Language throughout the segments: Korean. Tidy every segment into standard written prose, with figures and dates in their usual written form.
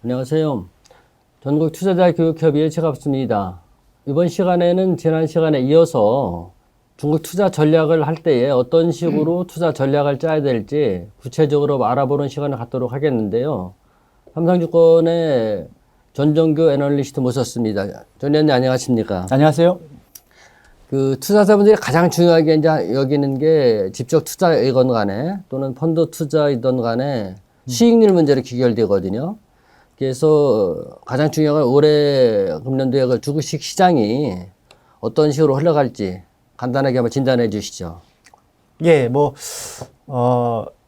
안녕하세요. 전국 투자자 교육협의회 최갑수입니다. 이번 시간에는 지난 시간에 이어서 중국 투자 전략을 할 때에 어떤 식으로 투자 전략을 짜야 될지 구체적으로 알아보는 시간을 갖도록 하겠는데요. 삼성증권의 전정규 애널리스트 모셨습니다. 전 의원님 안녕하십니까? 안녕하세요. 그 투자자분들이 가장 중요하게 이제 여기는 게 직접 투자이건 간에 또는 펀드 투자이든 간에 수익률 문제로 귀결되거든요. 그래서 가장 중요한 건 올해 금년도에 그 주식 시장이 어떤 식으로 흘러갈지 간단하게 한번 진단해 주시죠. 예,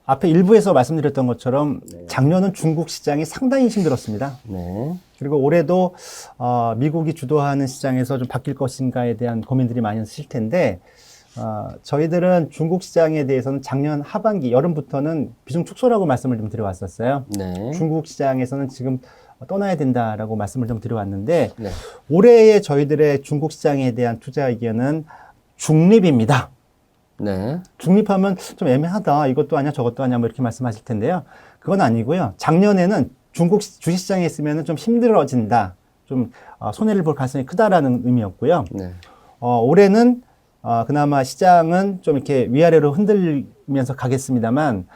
앞에 일부에서 말씀드렸던 것처럼 작년은 중국 시장이 상당히 힘들었습니다. 네. 그리고 올해도 미국이 주도하는 시장에서 좀 바뀔 것인가에 대한 고민들이 많이 있을 텐데 저희들은 중국 시장에 대해서는 작년 하반기, 여름부터는 비중 축소라고 말씀을 좀 드려왔었어요. 네. 중국 시장에서는 지금 떠나야 된다라고 말씀을 좀 드려왔는데 네. 올해의 저희들의 중국 시장에 대한 투자 의견은 중립입니다. 네. 중립하면 좀 애매하다. 이것도 아니야, 저것도 아니야, 뭐 이렇게 말씀하실 텐데요. 그건 아니고요. 작년에는 중국 주식시장에 있으면 좀 힘들어진다. 좀 손해를 볼 가능성이 크다라는 의미였고요. 네. 올해는 그나마 시장은 좀 이렇게 위아래로 흔들면서 가겠습니다만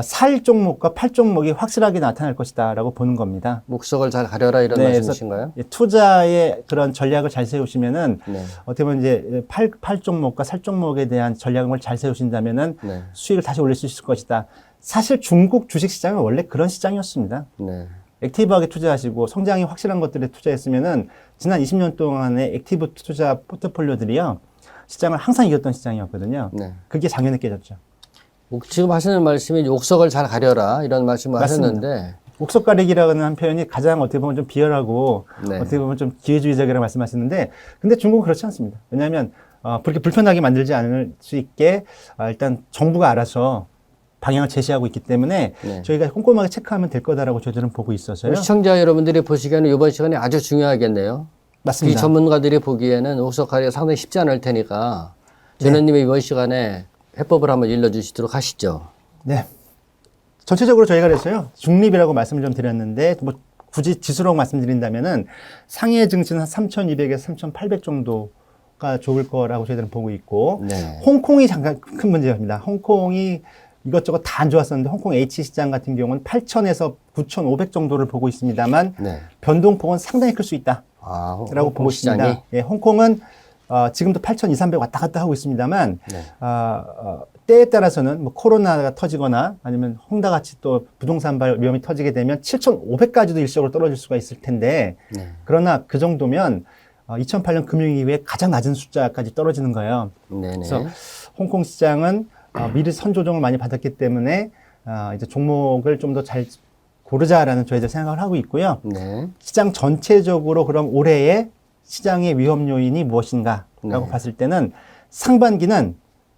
살 종목과 팔 종목이 확실하게 나타날 것이다라고 보는 겁니다. 목적을 잘 가려라 이런 말씀이신가요? 투자의 그런 전략을 잘 세우시면은 네. 어떻게 보면 이제 팔 종목과 살 종목에 대한 전략을 잘 세우신다면은 네. 수익을 다시 올릴 수 있을 것이다. 사실 중국 주식 시장은 원래 그런 시장이었습니다. 네. 액티브하게 투자하시고 성장이 확실한 것들에 투자했으면은 지난 20년 동안의 액티브 투자 포트폴리오들이요. 시장을 항상 이겼던 시장이었거든요. 네. 그게 작년에 깨졌죠. 지금 하시는 말씀이 옥석을 잘 가려라 이런 말씀을 맞습니다. 하셨는데 옥석 가리기라는 한 표현이 가장 어떻게 보면 좀 비열하고 네. 어떻게 보면 좀 기회주의적이라고 말씀하시는데 근데 중국은 그렇지 않습니다. 왜냐하면 그렇게 불편하게 만들지 않을 수 있게 일단 정부가 알아서 방향을 제시하고 있기 때문에 네. 저희가 꼼꼼하게 체크하면 될 거다라고 저희들은 보고 있어서요. 시청자 여러분들이 보시기에는 이번 시간이 아주 중요하겠네요. 이 맞습니다. 전문가들이 보기에는 옥석 가리기가 상당히 쉽지 않을 테니까 전 의원님이 이번 시간에 해법을 한번 일러주시도록 하시죠. 네. 전체적으로 저희가 그래서요. 중립이라고 말씀을 좀 드렸는데 뭐 굳이 지수로 말씀드린다면은 상해 증시는 한 3,200에서 3,800 정도가 좋을 거라고 저희들은 보고 있고 네. 홍콩이 잠깐 큰 문제입니다. 홍콩이 이것저것 다 안 좋았었는데 홍콩 H 시장 같은 경우는 8,000에서 9,500 정도를 보고 있습니다만 네. 변동폭은 상당히 클 수 있다라고 보고 시장이? 있습니다. 예, 홍콩은 지금도 8,200, 300 왔다 갔다 하고 있습니다만 네. 때에 따라서는 뭐 코로나가 터지거나 아니면 홍다같이 또 부동산발 위험이 터지게 되면 7,500까지도 일시적으로 떨어질 수가 있을 텐데 네. 그러나 그 정도면 2008년 금융위 이후에 가장 낮은 숫자까지 떨어지는 거예요. 네네. 그래서 홍콩 시장은 미리 선조정을 많이 받았기 때문에 이제 종목을 좀 더 잘 고르자라는 저희들 생각을 하고 있고요. 네. 시장 전체적으로 그럼 올해의 시장의 위험 요인이 무엇인가라고 네. 봤을 때는 상반기는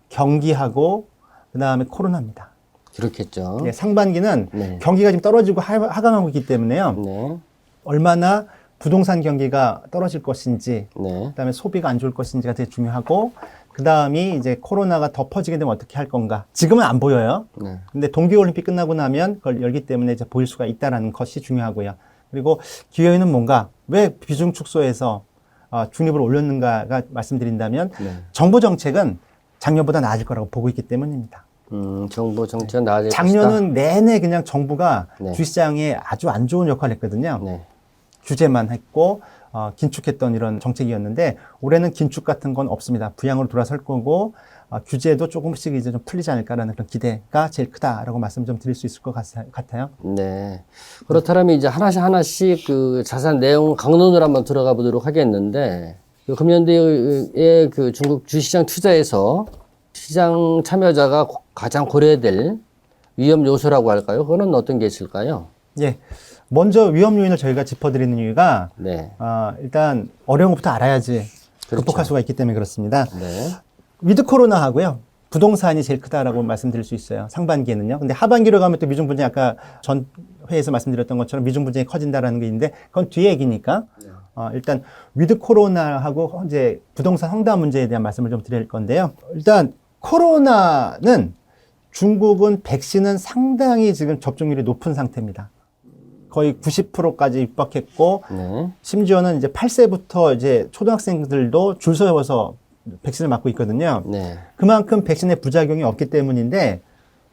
경기하고 그다음에 코로나입니다. 그렇겠죠. 예, 상반기는 네. 경기가 지금 떨어지고 하강하고 있기 때문에요. 네. 얼마나 부동산 경기가 떨어질 것인지, 네. 그다음에 소비가 안 좋을 것인지가 되게 중요하고, 그다음이 이제 코로나가 더 퍼지게 되면 어떻게 할 건가. 지금은 안 보여요. 네. 근데 동계올림픽 끝나고 나면 그걸 열기 때문에 이제 보일 수가 있다라는 것이 중요하고요. 그리고 기회는 뭔가 왜 비중 축소해서 중립을 올렸는가가 말씀드린다면 네. 정부 정책은 작년보다 나아질 거라고 보고 있기 때문입니다. 정부 정책은 나아질 작년은 내내 그냥 정부가 네. 주시장에 아주 안 좋은 역할을 했거든요. 것이다. 네. 규제만 했고 긴축했던 이런 정책이었는데 올해는 긴축 같은 건 없습니다. 부양으로 돌아설 거고 규제도 조금씩 이제 좀 풀리지 않을까라는 그런 기대가 제일 크다라고 말씀 좀 드릴 수 있을 것 같아요. 네. 그렇다면 이제 하나씩 그 자세한 내용 강론으로 한번 들어가 보도록 하겠는데 그 금년도에 그 중국 주시장 투자에서 시장 참여자가 가장 고려해야 될 위험 요소라고 할까요? 그거는 어떤 게 있을까요? 예. 먼저 위험 요인을 저희가 짚어드리는 이유가 네. 일단 어려운 것부터 알아야지 그렇죠. 극복할 수가 있기 때문에 그렇습니다. 네. 위드 코로나 하고요. 부동산이 제일 크다라고 말씀드릴 수 있어요. 상반기에는요. 근데 하반기로 가면 또 미중 분쟁이 아까 전 회에서 말씀드렸던 것처럼 미중 분쟁이 커진다라는 게 있는데 그건 뒤 얘기니까 일단 위드 코로나하고 이제 부동산 헝다 문제에 대한 말씀을 좀 드릴 건데요. 일단 코로나는 중국은 백신은 상당히 지금 접종률이 높은 상태입니다. 거의 90%까지 입박했고 네. 심지어는 이제 8세부터 이제 초등학생들도 줄 서서 백신을 맞고 있거든요. 네. 그만큼 백신의 부작용이 없기 때문인데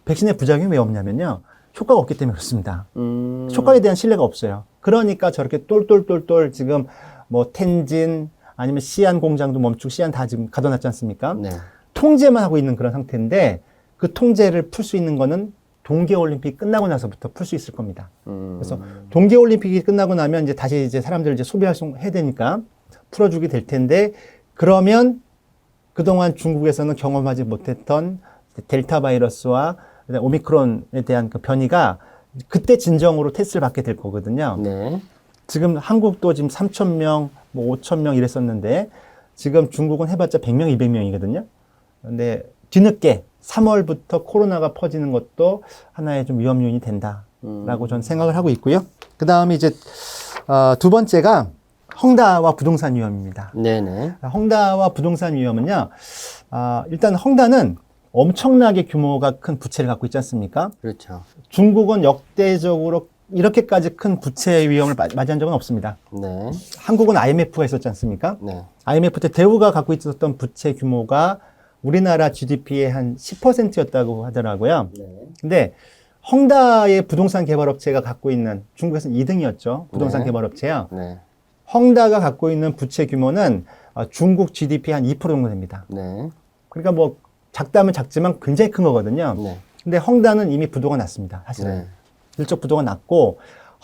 백신의 부작용이 왜 없냐면요. 효과가 없기 때문에 그렇습니다. 효과에 대한 신뢰가 없어요. 그러니까 저렇게 똘똘똘똘 지금 뭐 텐진 아니면 시안 공장도 멈추고 시안 다 지금 가둬놨지 않습니까? 네. 통제만 하고 있는 그런 상태인데 그 통제를 풀 수 있는 거는 동계올림픽 끝나고 나서부터 풀 수 있을 겁니다. 그래서 동계올림픽이 끝나고 나면 이제 다시 이제 사람들 이제 소비 활동해야 되니까 풀어주게 될 텐데 그러면 그동안 중국에서는 경험하지 못했던 델타 바이러스와 오미크론에 대한 그 변이가 그때 진정으로 테스트를 받게 될 거거든요. 네. 지금 한국도 지금 3,000명, 뭐 5,000명 이랬었는데 지금 중국은 해봤자 100명, 200명이거든요. 근데 뒤늦게 3월부터 코로나가 퍼지는 것도 하나의 좀 위험 요인이 된다라고 저는 생각을 하고 있고요. 그 다음에 이제 두 번째가 헝다와 부동산 위험입니다. 네네. 헝다와 부동산 위험은요. 일단 헝다는 엄청나게 규모가 큰 부채를 갖고 있지 않습니까? 그렇죠. 중국은 역대적으로 이렇게까지 큰 부채 위험을 맞이한 적은 없습니다. 네. 한국은 IMF가 있었지 않습니까? 네. IMF 때 대우가 갖고 있었던 부채 규모가 우리나라 GDP의 한 10%였다고 하더라고요. 네. 근데 헝다의 부동산 개발업체가 갖고 있는 중국에서는 2등이었죠. 부동산 네. 개발업체요. 네. 헝다가 갖고 있는 부채 규모는 중국 GDP의 한 2% 정도 됩니다. 네. 그러니까 뭐 작다면 작지만 굉장히 큰 거거든요. 네. 근데 헝다는 이미 부도가 났습니다. 사실은. 네. 일적 부도가 났고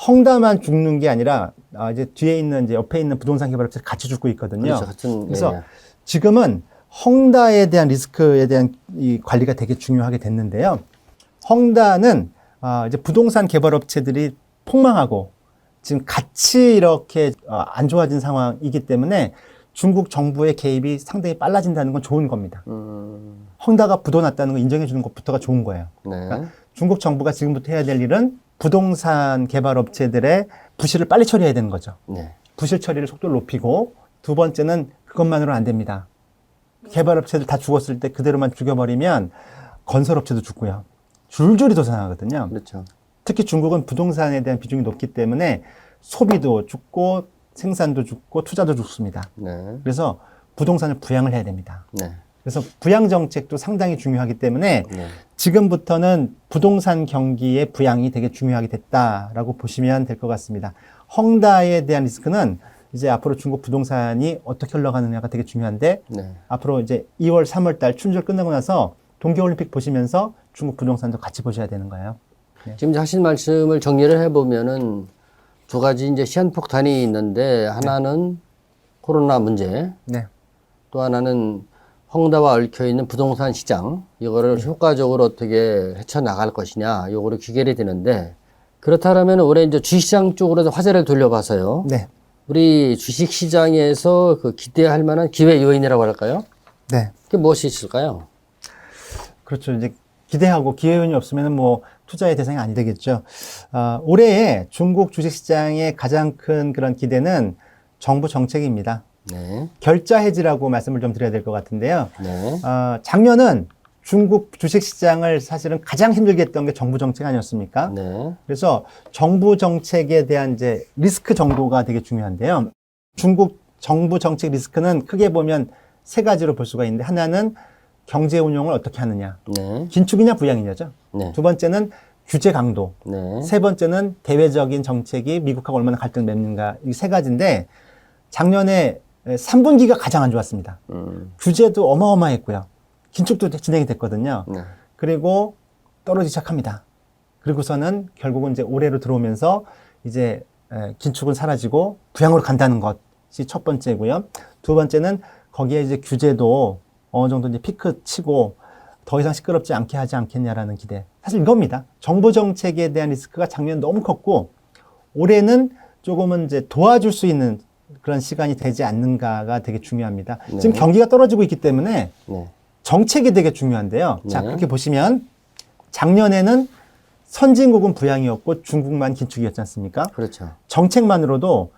헝다만 죽는 게 아니라 이제 뒤에 있는 이제 옆에 있는 부동산 개발업체 같이 죽고 있거든요. 그렇죠. 같은, 그래서 예. 지금은 헝다에 대한 리스크에 대한 이 관리가 되게 중요하게 됐는데요. 헝다는 이제 부동산 개발업체들이 폭망하고 지금 같이 이렇게 안 좋아진 상황이기 때문에 중국 정부의 개입이 상당히 빨라진다는 건 좋은 겁니다. 헝다가 부도 났다는 걸 인정해 주는 것부터가 좋은 거예요. 네. 그러니까 중국 정부가 지금부터 해야 될 일은 부동산 개발업체들의 부실을 빨리 처리해야 되는 거죠. 네. 부실 처리를 속도를 높이고 두 번째는 그것만으로는 안 됩니다. 개발업체들 다 죽었을 때 그대로만 죽여버리면 건설업체도 죽고요. 줄줄이 도산하거든요. 그렇죠. 특히 중국은 부동산에 대한 비중이 높기 때문에 소비도 죽고 생산도 죽고 투자도 죽습니다. 네. 그래서 부동산을 부양을 해야 됩니다. 네. 그래서 부양 정책도 상당히 중요하기 때문에 네. 지금부터는 부동산 경기의 부양이 되게 중요하게 됐다라고 보시면 될 것 같습니다. 헝다에 대한 리스크는 이제 앞으로 중국 부동산이 어떻게 흘러가느냐가 되게 중요한데 네. 앞으로 이제 2월, 3월 달 춘절 끝나고 나서 동계올림픽 보시면서 중국 부동산도 같이 보셔야 되는 거예요. 지금 하신 말씀을 정리를 해보면은 두 가지 이제 시한폭탄이 있는데 하나는 코로나 문제, 네. 또 하나는 헝다와 얽혀 있는 부동산 시장, 이거를 효과적으로 어떻게 헤쳐나갈 것이냐, 요거로 귀결이 되는데, 그렇다면 올해 이제 주식시장 쪽으로 화제를 돌려봐서요. 네. 우리 주식시장에서 그 기대할 만한 기회 요인이라고 할까요? 네. 그게 무엇이 있을까요? 그렇죠. 이제 기대하고 기회운이 없으면 뭐 투자의 대상이 아니 되겠죠. 올해의 중국 주식시장의 가장 큰 그런 기대는 정부 정책입니다. 네. 결자 해지라고 말씀을 좀 드려야 될 것 같은데요. 네. 작년은 중국 주식시장을 사실은 가장 힘들게 했던 게 정부 정책 아니었습니까? 네. 그래서 정부 정책에 대한 이제 리스크 정도가 되게 중요한데요. 중국 정부 정책 리스크는 크게 보면 세 가지로 볼 수가 있는데 하나는 경제 운용을 어떻게 하느냐. 네. 긴축이냐 부양이냐죠. 네. 두 번째는 규제 강도. 네. 세 번째는 대외적인 정책이 미국하고 얼마나 갈등을 맺는가. 이 세 가지인데 작년에 3분기가 가장 안 좋았습니다. 규제도 어마어마했고요. 긴축도 진행이 됐거든요. 네. 그리고 떨어지기 시작합니다. 그리고서는 결국은 이제 올해로 들어오면서 이제 긴축은 사라지고 부양으로 간다는 것이 첫 번째고요. 두 번째는 거기에 이제 규제도 어느 정도 이제 피크 치고 더 이상 시끄럽지 않게 하지 않겠냐라는 기대. 사실 이겁니다. 정부 정책에 대한 리스크가 작년 너무 컸고 올해는 조금은 이제 도와줄 수 있는 그런 시간이 되지 않는가가 되게 중요합니다. 네. 지금 경기가 떨어지고 있기 때문에 네. 정책이 되게 중요한데요. 자, 네. 그렇게 보시면 작년에는 선진국은 부양이었고 중국만 긴축이었지 않습니까? 그렇죠. 정책만으로도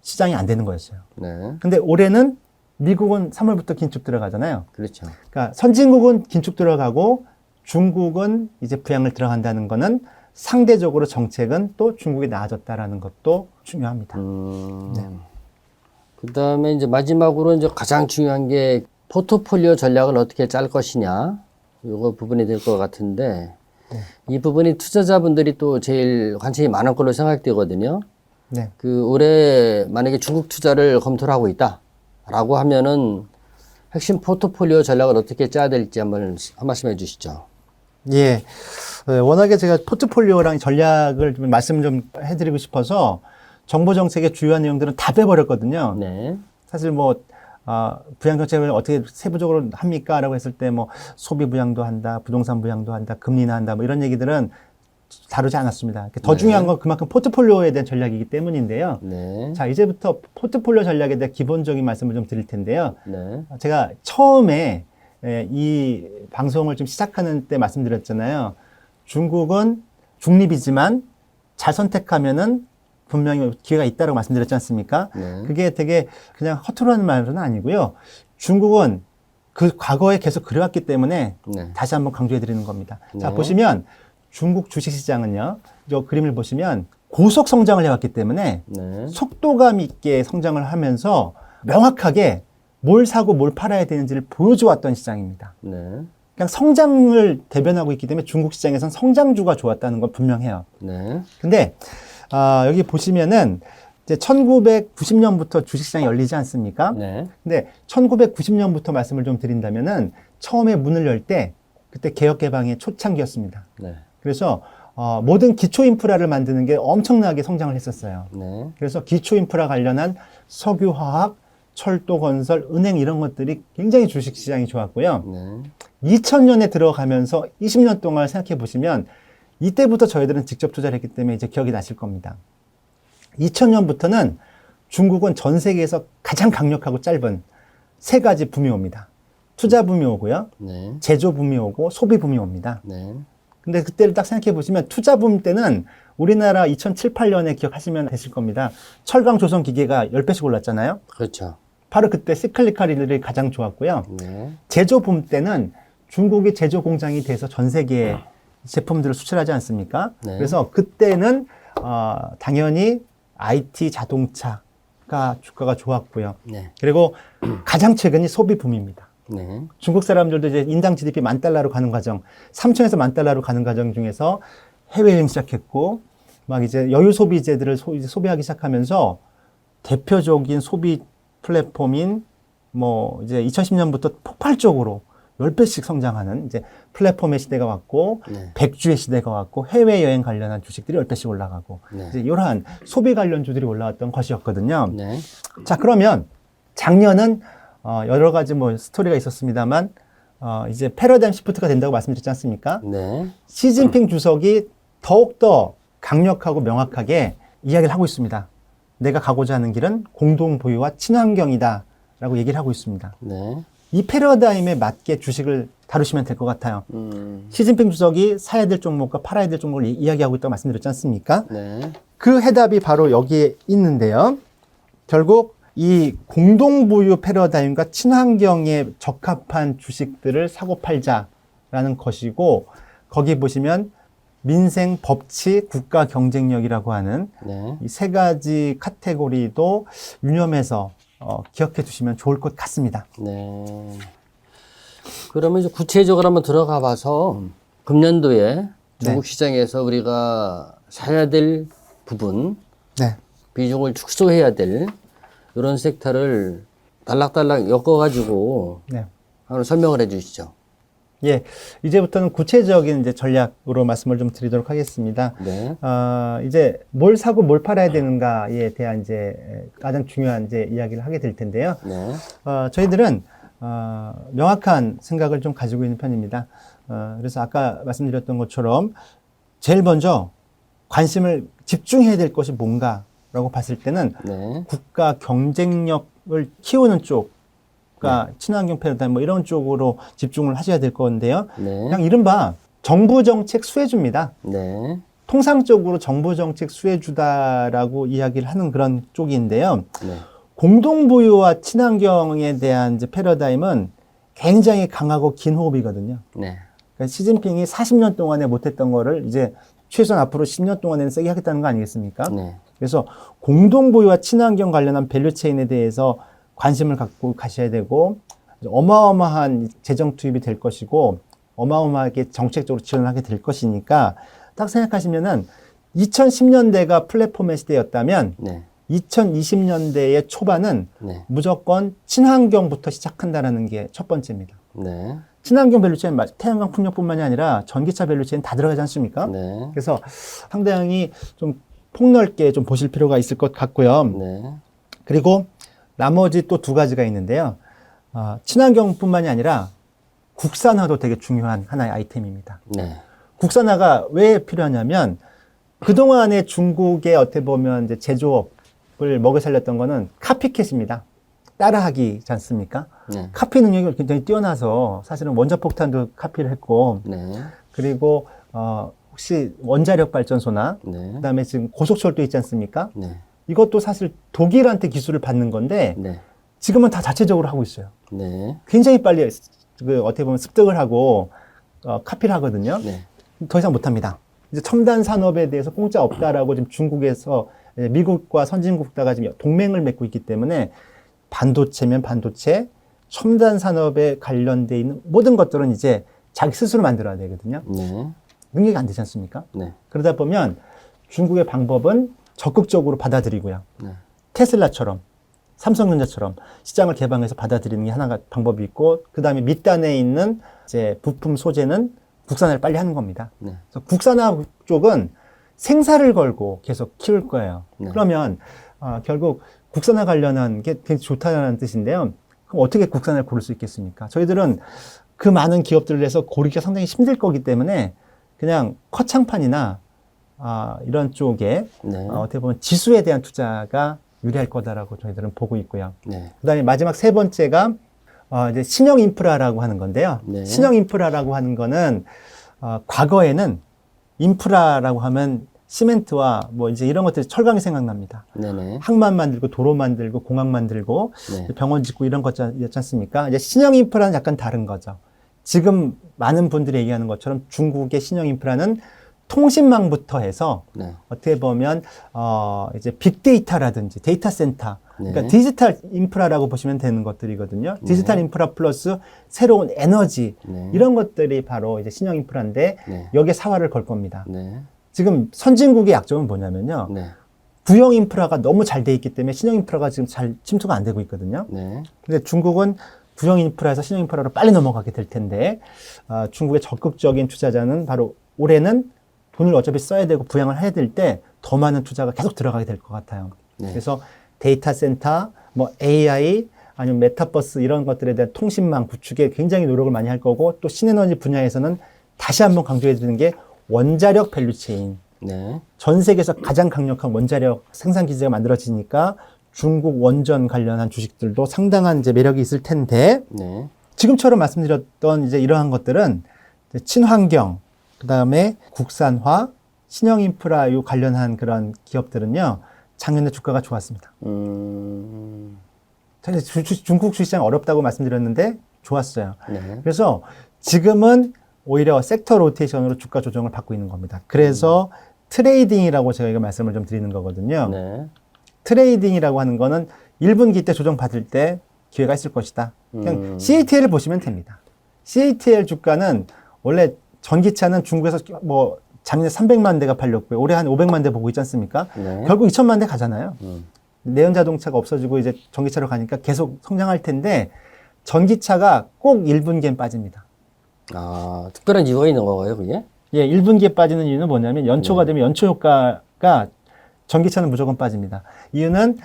시장이 안 되는 거였어요. 네. 근데 올해는 미국은 3월부터 긴축 들어가잖아요. 그렇죠. 그러니까 선진국은 긴축 들어가고 중국은 이제 부양을 들어간다는 거는 상대적으로 정책은 또 중국이 나아졌다라는 것도 중요합니다. 네. 그다음에 이제 마지막으로 이제 가장 중요한 게 포트폴리오 전략을 어떻게 짤 것이냐. 요거 부분이 될 것 같은데 이 부분이 투자자분들이 또 제일 관심이 많을 걸로 생각되거든요. 네. 그 올해 만약에 중국 투자를 검토를 하고 있다라고 하면은 핵심 포트폴리오 전략을 어떻게 짜야 될지 한번 한 말씀 해주시죠. 예. 워낙에 제가 포트폴리오랑 전략을 좀 말씀 좀 해드리고 싶어서 정보 정책의 주요한 내용들은 다 빼버렸거든요. 네. 사실 뭐 부양 정책을 어떻게 세부적으로 합니까? 라고 했을 때 뭐 소비 부양도 한다, 부동산 부양도 한다, 금리나 한다, 뭐 이런 얘기들은 다루지 않았습니다. 더 중요한 건 그만큼 포트폴리오에 대한 전략이기 때문인데요. 네. 자, 이제부터 포트폴리오 전략에 대한 기본적인 말씀을 좀 드릴 텐데요. 네. 제가 처음에 이 방송을 좀 시작하는 때 말씀드렸잖아요. 중국은 중립이지만 잘 선택하면은 분명히 기회가 있다고 말씀드렸지 않습니까? 네. 그게 되게 그냥 허투루한 말은 아니고요. 중국은 그 과거에 계속 그래왔기 때문에 네. 다시 한번 강조해 드리는 겁니다. 자, 네. 보시면 중국 주식시장은요. 이 그림을 보시면 고속 성장을 해왔기 때문에 네. 속도감 있게 성장을 하면서 명확하게 뭘 사고 뭘 팔아야 되는지를 보여주었던 시장입니다. 네. 그냥 성장을 대변하고 있기 때문에 중국 시장에선 성장주가 좋았다는 건 분명해요. 네. 근데 여기 보시면은 이제 1990년부터 주식시장이 열리지 않습니까? 네. 근데 1990년부터 말씀을 좀 드린다면은 처음에 문을 열 때 그때 개혁 개방의 초창기였습니다. 네. 그래서 모든 기초 인프라를 만드는 게 엄청나게 성장을 했었어요. 네. 그래서 기초 인프라 관련한 석유, 화학, 철도 건설, 은행 이런 것들이 굉장히 주식시장이 좋았고요. 네. 2000년에 들어가면서 20년 동안 생각해 보시면 이때부터 저희들은 직접 투자를 했기 때문에 이제 기억이 나실 겁니다. 2000년부터는 중국은 전 세계에서 가장 강력하고 짧은 세 가지 붐이 옵니다. 투자 붐이 오고요. 네. 제조 붐이 오고 소비 붐이 옵니다. 네. 근데 그때를 딱 생각해 보시면 투자 붐 때는 우리나라 2007, 8년에 기억하시면 되실 겁니다. 철강 조선 기계가 10배씩 올랐잖아요. 그렇죠. 바로 그때 시클리컬이 가장 좋았고요. 네. 제조 붐 때는 중국이 제조 공장이 돼서 전 세계에 제품들을 수출하지 않습니까? 네. 그래서 그때는 당연히 IT 자동차가 주가가 좋았고요. 네. 그리고 가장 최근이 소비 붐입니다. 네. 중국 사람들도 이제 인당 GDP 10,000달러로 가는 과정, 3,000에서 10,000달러로 가는 과정 중에서 해외여행 시작했고, 막 이제 여유 소비재들을 소비하기 시작하면서 대표적인 소비 플랫폼인 뭐 이제 2010년부터 폭발적으로 10배씩 성장하는 이제 플랫폼의 시대가 왔고, 네. 백주의 시대가 왔고, 해외여행 관련한 주식들이 10배씩 올라가고, 네. 이제 이러한 소비 관련주들이 올라왔던 것이었거든요. 네. 자, 그러면 작년은 여러 가지 뭐 스토리가 있었습니다만 이제 패러다임 시프트가 된다고 말씀드렸지 않습니까? 네. 시진핑 주석이 더욱더 강력하고 명확하게 이야기를 하고 있습니다. 내가 가고자 하는 길은 공동 보유와 친환경이다 라고 얘기를 하고 있습니다. 네. 이 패러다임에 맞게 주식을 다루시면 될 것 같아요. 시진핑 주석이 사야 될 종목과 팔아야 될 종목을 이야기하고 있다고 말씀드렸지 않습니까? 네. 그 해답이 바로 여기에 있는데요. 결국 이 공동부유 패러다임과 친환경에 적합한 주식들을 사고 팔자라는 것이고, 거기 보시면 민생, 법치, 국가 경쟁력이라고 하는 네. 이 세 가지 카테고리도 유념해서 기억해 두시면 좋을 것 같습니다. 네. 그러면 이제 구체적으로 한번 들어가 봐서 금년도에 중국 시장에서 우리가 사야 될 부분, 네. 비중을 축소해야 될 이런 섹터를 달락달락 엮어가지고 네. 한번 설명을 해 주시죠. 예. 이제부터는 구체적인 이제 전략으로 말씀을 좀 드리도록 하겠습니다. 네. 이제 뭘 사고 뭘 팔아야 되는가에 대한 이제 가장 중요한 이제 이야기를 하게 될 텐데요. 네. 저희들은 명확한 생각을 좀 가지고 있는 편입니다. 그래서 아까 말씀드렸던 것처럼 제일 먼저 관심을 집중해야 될 것이 뭔가라고 봤을 때는 네. 국가 경쟁력을 키우는 쪽과 친환경 패러다임 뭐 이런 쪽으로 집중을 하셔야 될 건데요. 네. 그냥 이른바 정부 정책 수혜주입니다. 네. 통상적으로 정부 정책 수혜주다라고 이야기를 하는 그런 쪽인데요. 네. 공동부유와 친환경에 대한 이제 패러다임은 굉장히 강하고 긴 호흡이거든요. 네. 그러니까 시진핑이 40년 동안에 못했던 거를 이제 최소한 앞으로 10년 동안에는 세게 하겠다는 거 아니겠습니까? 네. 그래서 공동보유와 친환경 관련한 밸류체인에 대해서 관심을 갖고 가셔야 되고 어마어마한 재정 투입이 될 것이고 어마어마하게 정책적으로 지원을 하게 될 것이니까 딱 생각하시면은 2010년대가 플랫폼의 시대였다면 네. 2020년대의 초반은 네. 무조건 친환경부터 시작한다는 게 첫 번째입니다. 네. 친환경 밸류체인 태양광 풍력뿐만이 아니라 전기차 밸류체인 다 들어가지 않습니까? 네. 그래서 상당히 좀 폭넓게 좀 보실 필요가 있을 것 같고요. 네. 그리고 나머지 또 두 가지가 있는데요. 친환경뿐만이 아니라 국산화도 되게 중요한 하나의 아이템입니다. 네. 국산화가 왜 필요하냐면 그동안에 중국의 어떻게 보면 이제 제조업을 먹여 살렸던 거는 카피캣입니다. 따라하기지 않습니까? 네. 카피 능력이 굉장히 뛰어나서 사실은 원자폭탄도 카피를 했고 네. 그리고 혹시 원자력 발전소나 네. 그다음에 지금 고속철도 있지 않습니까? 네. 이것도 사실 독일한테 기술을 받는 건데 네. 지금은 다 자체적으로 하고 있어요. 네. 굉장히 빨리 어떻게 보면 습득을 하고 카피를 하거든요. 네. 더 이상 못합니다. 이제 첨단 산업에 대해서 공짜 없다라고 지금 중국에서 미국과 선진국다가 지금 동맹을 맺고 있기 때문에 반도체면 반도체, 첨단 산업에 관련돼 있는 모든 것들은 이제 자기 스스로 만들어야 되거든요. 네. 능력이 안 되지 않습니까? 네. 그러다 보면 중국의 방법은 적극적으로 받아들이고요. 네. 테슬라처럼 삼성전자처럼 시장을 개방해서 받아들이는 게 하나가 방법이 있고 그 다음에 밑단에 있는 이제 부품 소재는 국산화를 빨리 하는 겁니다. 네. 그래서 국산화 쪽은 생사를 걸고 계속 키울 거예요. 네. 그러면 결국 국산화 관련한 게 되게 좋다는 뜻인데요. 그럼 어떻게 국산화를 고를 수 있겠습니까? 저희들은 그 많은 기업들을 해서 고르기가 상당히 힘들 거기 때문에 그냥 커창판이나 이런 쪽에 네. 어떻게 보면 지수에 대한 투자가 유리할 거다라고 저희들은 보고 있고요. 네. 그다음에 마지막 세 번째가 이제 신형 인프라라고 하는 건데요. 네. 신형 인프라라고 하는 거는 과거에는 인프라라고 하면 시멘트와 뭐 이제 이런 것들이 철강이 생각납니다. 네네. 항만 만들고 도로 만들고 공항 만들고 네. 병원 짓고 이런 것이었지 않습니까? 이제 신형 인프라는 약간 다른 거죠. 지금 많은 분들이 얘기하는 것처럼 중국의 신형 인프라는 통신망부터 해서 네. 어떻게 보면 이제 빅데이터라든지 데이터 센터, 그러니까 네. 디지털 인프라라고 보시면 되는 것들이거든요. 디지털 인프라 플러스 새로운 에너지 네. 이런 것들이 바로 이제 신형 인프라인데 네. 여기에 사활을 걸 겁니다. 네. 지금 선진국의 약점은 뭐냐면요. 네. 구형 인프라가 너무 잘 돼 있기 때문에 신형 인프라가 지금 잘 침투가 안 되고 있거든요. 네. 근데 중국은 구형 인프라에서 신형 인프라로 빨리 넘어가게 될 텐데 중국의 적극적인 투자자는 바로 올해는 돈을 어차피 써야 되고 부양을 해야 될 때 더 많은 투자가 계속 들어가게 될 것 같아요. 네. 그래서 데이터 센터, 뭐 AI, 아니면 메타버스 이런 것들에 대한 통신망 구축에 굉장히 노력을 많이 할 거고 또 신에너지 분야에서는 다시 한번 강조해 드리는 게 원자력 밸류체인. 네. 전 세계에서 가장 강력한 원자력 생산 기지가 만들어지니까 중국 원전 관련한 주식들도 상당한 이제 매력이 있을 텐데 네. 지금처럼 말씀드렸던 이제 이러한 것들은 이제 친환경, 그 다음에 국산화, 신형 인프라 요 관련한 그런 기업들은요, 작년에 주가가 좋았습니다. 중국 주시장 어렵다고 말씀드렸는데 좋았어요. 네. 그래서 지금은 오히려 섹터 로테이션으로 주가 조정을 받고 있는 겁니다. 그래서 트레이딩이라고 저희가 말씀을 좀 드리는 거거든요. 네. 트레이딩이라고 하는 거는 1분기 때 조정 받을 때 기회가 있을 것이다. 그냥 CATL을 보시면 됩니다. CATL 주가는 원래 전기차는 중국에서 뭐 작년에 300만 대가 팔렸고요. 올해 한 500만 대 보고 있지 않습니까? 네. 결국 2천만 대 가잖아요. 내연 자동차가 없어지고 이제 전기차로 가니까 계속 성장할 텐데 전기차가 꼭 1분기엔 빠집니다. 특별한 이유가 있는 거예요, 그게? 예, 1분기에 빠지는 이유는 뭐냐면 연초가 되면 연초 효과가 전기차는 무조건 빠집니다. 이유는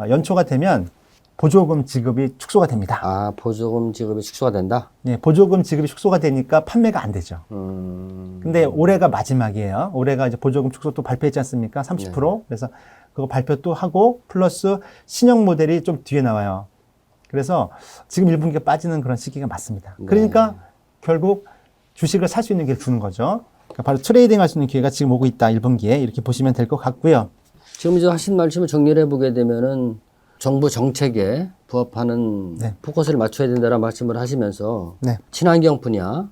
연초가 되면 보조금 지급이 축소가 됩니다. 보조금 지급이 축소가 된다? 예, 보조금 지급이 축소가 되니까 판매가 안 되죠. 근데 올해가 마지막이에요. 올해가 이제 보조금 축소 또 발표했지 않습니까? 30%. 그래서 그거 발표 또 하고 플러스 신형 모델이 좀 뒤에 나와요. 그래서 지금 1분기에 빠지는 그런 시기가 맞습니다. 그러니까 결국 주식을 살 수 있는 기회를 주는 거죠. 그러니까 바로 트레이딩 할 수 있는 기회가 지금 오고 있다. 1분기에 이렇게 보시면 될 것 같고요. 지금 이제 하신 말씀을 정리를 해보게 되면은 정부 정책에 부합하는 네. 포커스를 맞춰야 된다는 말씀을 하시면서 네. 친환경 분야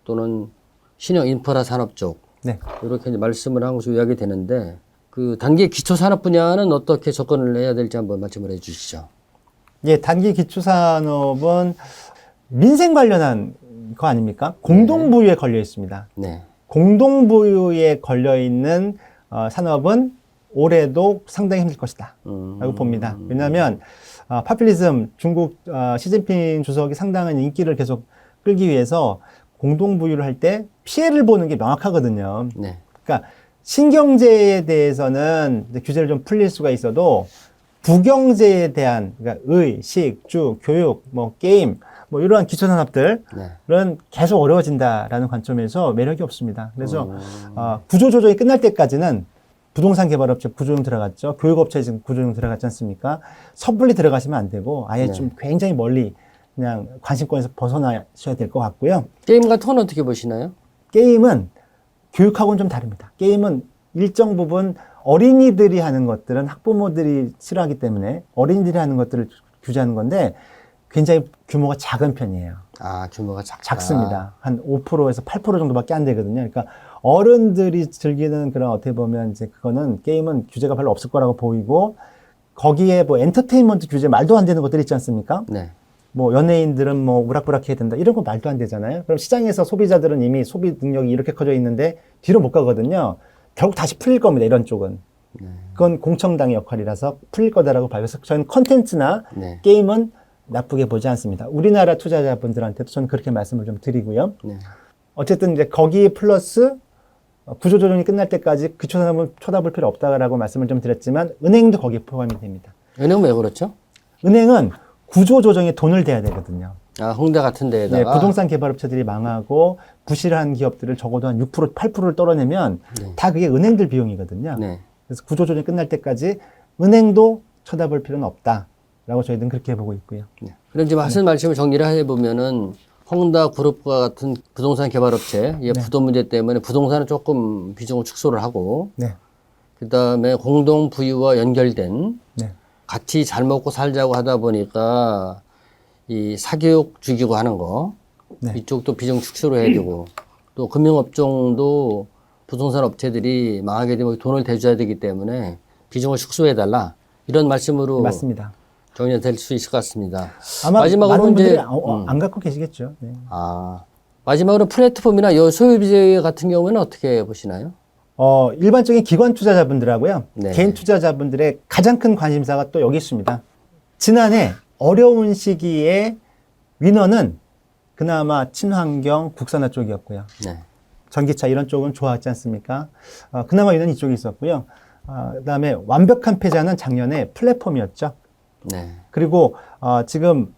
또는 신형 인프라 산업 쪽 네. 이렇게 이제 말씀을 한 것으로 요약이 되는데 그 단기 기초 산업 분야는 어떻게 접근을 해야 될지 한번 말씀을 해주시죠. 예, 단기 기초산업은 민생 관련한 거 아닙니까? 공동부유에 걸려 있습니다. 네. 공동부유에 걸려 있는 산업은 올해도 상당히 힘들 것이다 라고 봅니다. 왜냐하면 파퓰리즘, 중국 시진핑 주석이 상당한 인기를 계속 끌기 위해서 공동부유를 할 때 피해를 보는 게 명확하거든요. 네. 그러니까 신경제에 대해서는 이제 규제를 좀 풀릴 수가 있어도 부경제에 대한 그러니까 의, 식, 주, 교육, 뭐 게임, 뭐 이러한 기초산업들은 네. 계속 어려워진다라는 관점에서 매력이 없습니다. 그래서 구조조정이 끝날 때까지는 부동산 개발업체 구조조정 들어갔죠. 교육업체 지금 구조조정 들어갔지 않습니까? 섣불리 들어가시면 안 되고 아예 네. 좀 굉장히 멀리 그냥 관심권에서 벗어나셔야 될 것 같고요. 게임 같은 건 어떻게 보시나요? 게임은 교육하고는 좀 다릅니다. 게임은 일정 부분 어린이들이 하는 것들은 학부모들이 싫어하기 때문에 어린이들이 하는 것들을 규제하는 건데 굉장히 규모가 작은 편이에요. 아, 규모가 작습니다. 한 5%에서 8% 정도밖에 안 되거든요. 그러니까 어른들이 즐기는 그런 어떻게 보면 이제 그거는 게임은 규제가 별로 없을 거라고 보이고 거기에 뭐 엔터테인먼트 규제 말도 안 되는 것들 있지 않습니까? 네. 뭐 연예인들은 뭐 우락부락 해야 된다 이런 거 말도 안 되잖아요. 그럼 시장에서 소비자들은 이미 소비 능력이 이렇게 커져 있는데 뒤로 못 가거든요. 결국 다시 풀릴 겁니다. 이런 쪽은. 그건 공청당의 역할이라서 풀릴 거다라고 봐서 저는 컨텐츠나 네. 게임은 나쁘게 보지 않습니다. 우리나라 투자자분들한테도 저는 그렇게 말씀을 좀 드리고요. 네. 어쨌든 이제 거기에 플러스 구조조정이 끝날 때까지 기초산업은 쳐다볼 필요 없다라고 말씀을 좀 드렸지만 은행도 거기에 포함이 됩니다. 은행은 왜 그렇죠? 은행은 구조조정에 돈을 대야 되거든요. 아, 홍대 같은 네, 데에다가. 부동산 개발업체들이 망하고 부실한 기업들을 적어도 한 6%, 8%를 떨어내면 네. 다 그게 은행들 비용이거든요. 네. 그래서 구조조정이 끝날 때까지 은행도 쳐다볼 필요는 없다라고 저희들은 그렇게 보고 있고요. 네. 그럼 지금 하신 말씀을 정리를 해보면은 홍다 그룹과 같은 부동산 개발업체, 예, 부도 문제 때문에 부동산은 조금 비중을 축소를 하고, 네, 그 다음에 공동 부유와 연결된 네, 같이 잘 먹고 살자고 하다 보니까 이 사교육 죽이고 하는 거, 네. 이쪽도 비중 축소를 해야 되고, 또 금융업종도 부동산 업체들이 망하게 되면 돈을 대줘야 되기 때문에 비중을 축소해달라. 이런 말씀으로 맞습니다. 정리가 될 수 있을 것 같습니다. 아마 마지막으로 많은 분들이 이제, 안 갖고 계시겠죠. 네. 마지막으로 플랫폼이나 소유비제 같은 경우에는 어떻게 보시나요? 일반적인 기관 투자자분들하고요. 네. 개인 투자자분들의 가장 큰 관심사가 또 여기 있습니다. 지난해 어려운 시기에 위너는 그나마 친환경 국산화 쪽이었고요. 네. 전기차 이런 쪽은 좋았지 않습니까? 그나마 위너는 이쪽에 있었고요. 그다음에 완벽한 패자는 작년에 플랫폼이었죠. 네. 그리고 지금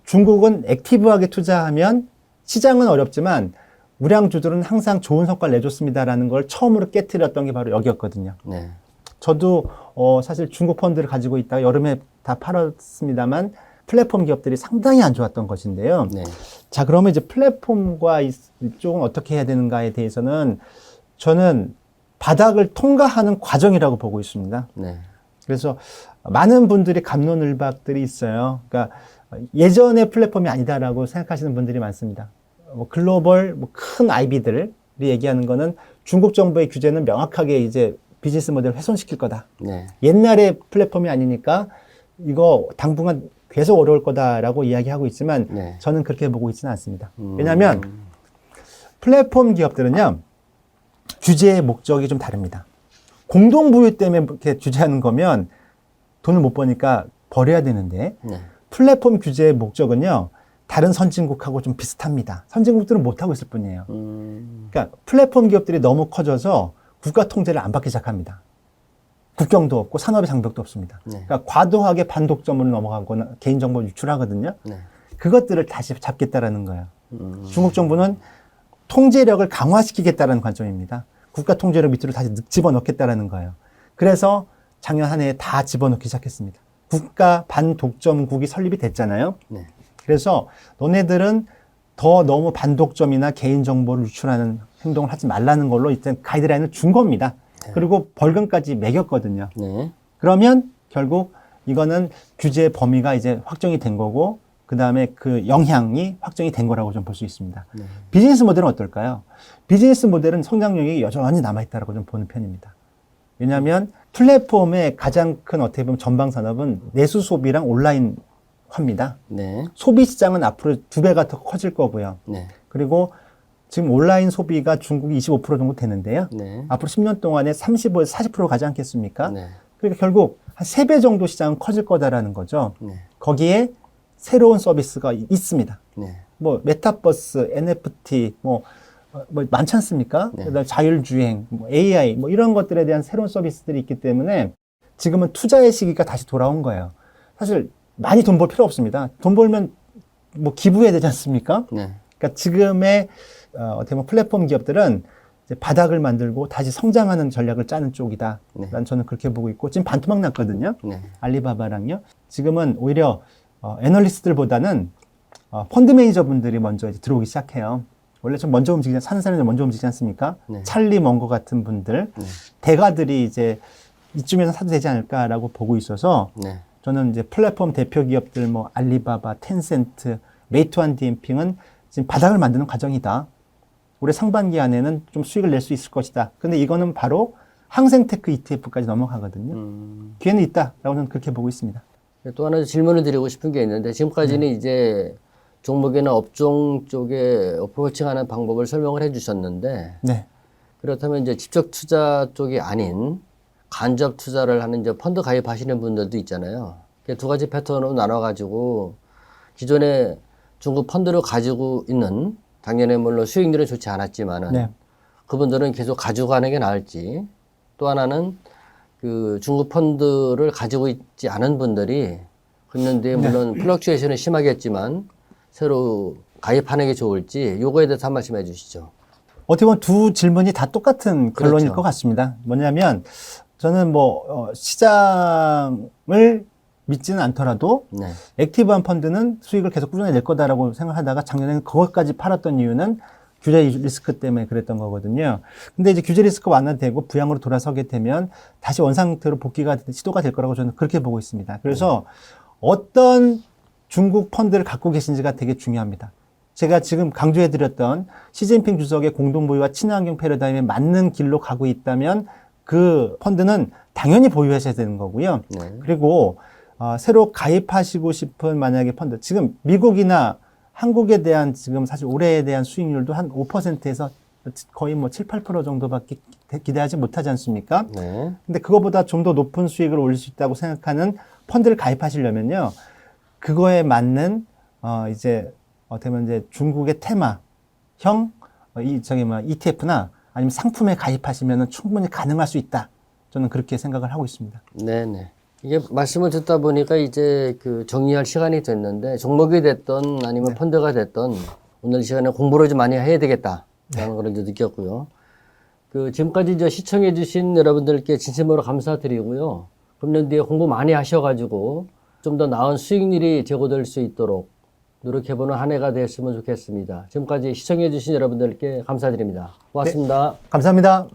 중국은 액티브하게 투자하면 시장은 어렵지만 우량주들은 항상 좋은 성과를 내줬습니다라는 걸 처음으로 깨트렸던 게 바로 여기였거든요. 네. 저도 사실 중국 펀드를 가지고 있다가 여름에 다 팔았습니다만 플랫폼 기업들이 상당히 안 좋았던 것인데요. 네. 자, 그러면 이제 플랫폼과 이쪽은 어떻게 해야 되는가에 대해서는 저는 바닥을 통과하는 과정이라고 보고 있습니다. 네. 그래서 많은 분들이 갑론을박들이 있어요. 그러니까 예전의 플랫폼이 아니다라고 생각하시는 분들이 많습니다. 뭐 글로벌 뭐 큰 IB들이 얘기하는 거는 중국 정부의 규제는 명확하게 이제 비즈니스 모델을 훼손시킬 거다. 네. 옛날의 플랫폼이 아니니까 이거 당분간 계속 어려울 거다라고 이야기하고 있지만 네. 저는 그렇게 보고 있지는 않습니다. 왜냐하면 플랫폼 기업들은요, 규제의 목적이 좀 다릅니다. 공동부유 때문에 이렇게 규제하는 거면 돈을 못 버니까 버려야 되는데 네. 플랫폼 규제의 목적은요, 다른 선진국하고 좀 비슷합니다. 선진국들은 못하고 있을 뿐이에요. 그러니까 플랫폼 기업들이 너무 커져서 국가 통제를 안 받기 시작합니다. 국경도 없고 산업의 장벽도 없습니다. 네. 그러니까 과도하게 반독점으로 넘어가거나 개인정보를 유출하거든요. 네. 그것들을 다시 잡겠다라는 거예요. 중국 정부는 통제력을 강화시키겠다는 관점입니다. 국가 통제력 밑으로 다시 집어넣겠다라는 거예요. 그래서 작년 한 해에 다 집어넣기 시작했습니다. 국가 반독점국이 설립이 됐잖아요. 네. 그래서 너네들은 더 너무 반독점이나 개인정보를 유출하는 행동을 하지 말라는 걸로 일단 가이드라인을 준 겁니다. 그리고 벌금까지 매겼거든요. 네. 그러면 결국 이거는 규제 범위가 이제 확정이 된 거고 그 다음에 그 영향이 확정이 된 거라고 좀 볼 수 있습니다. 네. 비즈니스 모델은 어떨까요? 비즈니스 모델은 성장력이 여전히 남아있다고 좀 보는 편입니다. 왜냐하면 플랫폼의 가장 큰 어떻게 보면 전방 산업은 내수 소비랑 온라인화입니다. 네. 소비 시장은 앞으로 2배가 더 커질 거고요. 네. 그리고 지금 온라인 소비가 중국이 25% 정도 되는데요. 네. 앞으로 10년 동안에 35에서 40% 가지 않겠습니까? 네. 그러니까 결국 한 3배 정도 시장은 커질 거다라는 거죠. 네. 거기에 새로운 서비스가 있습니다. 네. 뭐 메타버스, NFT 뭐 많지 않습니까? 네. 그다음에 자율주행, 뭐 AI 뭐 이런 것들에 대한 새로운 서비스들이 있기 때문에 지금은 투자의 시기가 다시 돌아온 거예요. 사실 많이 돈 벌 필요 없습니다. 돈 벌면 뭐 기부해야 되지 않습니까? 네. 그러니까 지금의 어떻게 보면 플랫폼 기업들은 이제 바닥을 만들고 다시 성장하는 전략을 짜는 쪽이다. 네. 난 저는 그렇게 보고 있고 지금 반토막 났거든요. 네. 알리바바랑요. 지금은 오히려 애널리스트들보다는 펀드 매니저분들이 먼저 이제 들어오기 시작해요. 원래 좀 먼저 사는 사람이 먼저 움직이지 않습니까? 네. 찰리 먼거 같은 분들, 네. 대가들이 이제 이쯤에서 사도 되지 않을까라고 보고 있어서 네. 저는 이제 플랫폼 대표 기업들 뭐 알리바바, 텐센트, 메이투안 디엠핑은 지금 바닥을 만드는 과정이다. 올해 상반기 안에는 좀 수익을 낼 수 있을 것이다. 근데 이거는 바로 항생테크 ETF까지 넘어가거든요. 기회는 있다라고 저는 그렇게 보고 있습니다. 또 하나 질문을 드리고 싶은 게 있는데 지금까지는 이제 종목이나 업종 쪽에 어프로칭하는 방법을 설명을 해주셨는데 네. 그렇다면 이제 직접 투자 쪽이 아닌 간접 투자를 하는 이제 펀드 가입하시는 분들도 있잖아요. 두 가지 패턴으로 나눠가지고 기존에 중국 펀드를 가지고 있는 당연히 물론 수익률은 좋지 않았지만은 네. 그분들은 계속 가지고 가는 게 나을지 또 하나는 그 중국 펀드를 가지고 있지 않은 분들이 그런데 물론 플럭추에이션은 심하겠지만 새로 가입하는 게 좋을지 요거에 대해서 한 말씀 해주시죠. 어떻게 보면 두 질문이 다 똑같은 결론일 그렇죠. 것 같습니다. 뭐냐면 저는 뭐 시장을 믿지는 않더라도 네. 액티브한 펀드는 수익을 계속 꾸준히 낼 거다라고 생각하다가 작년에는 그것까지 팔았던 이유는 규제 리스크 때문에 그랬던 거거든요. 근데 이제 규제 리스크가 완화되고 부양으로 돌아서게 되면 다시 원상태로 복귀가 시도가 될 거라고 저는 그렇게 보고 있습니다. 그래서 어떤 중국 펀드를 갖고 계신지가 되게 중요합니다. 제가 지금 강조해드렸던 시진핑 주석의 공동보유와 친환경 패러다임에 맞는 길로 가고 있다면 그 펀드는 당연히 보유하셔야 되는 거고요. 네. 그리고 새로 가입하시고 싶은 만약에 펀드, 지금 미국이나 한국에 대한 지금 사실 올해에 대한 수익률도 한 5%에서 거의 뭐 7, 8% 정도밖에 기대하지 못하지 않습니까? 네. 근데 그거보다 좀 더 높은 수익을 올릴 수 있다고 생각하는 펀드를 가입하시려면요. 그거에 맞는 이제 어떻게 보면 이제 중국의 테마형 ETF나 아니면 상품에 가입하시면은 충분히 가능할 수 있다. 저는 그렇게 생각을 하고 있습니다. 네네. 이게 말씀을 듣다 보니까 이제 그 정리할 시간이 됐는데 종목이 됐던 아니면 펀드가 됐던 오늘 시간에 공부를 좀 많이 해야 되겠다라는 걸 이제 느꼈고요. 그 지금까지 이제 시청해주신 여러분들께 진심으로 감사드리고요. 금년 뒤에 공부 많이 하셔가지고 좀 더 나은 수익률이 제고될 수 있도록 노력해보는 한 해가 됐으면 좋겠습니다. 지금까지 시청해주신 여러분들께 감사드립니다. 고맙습니다. 감사합니다.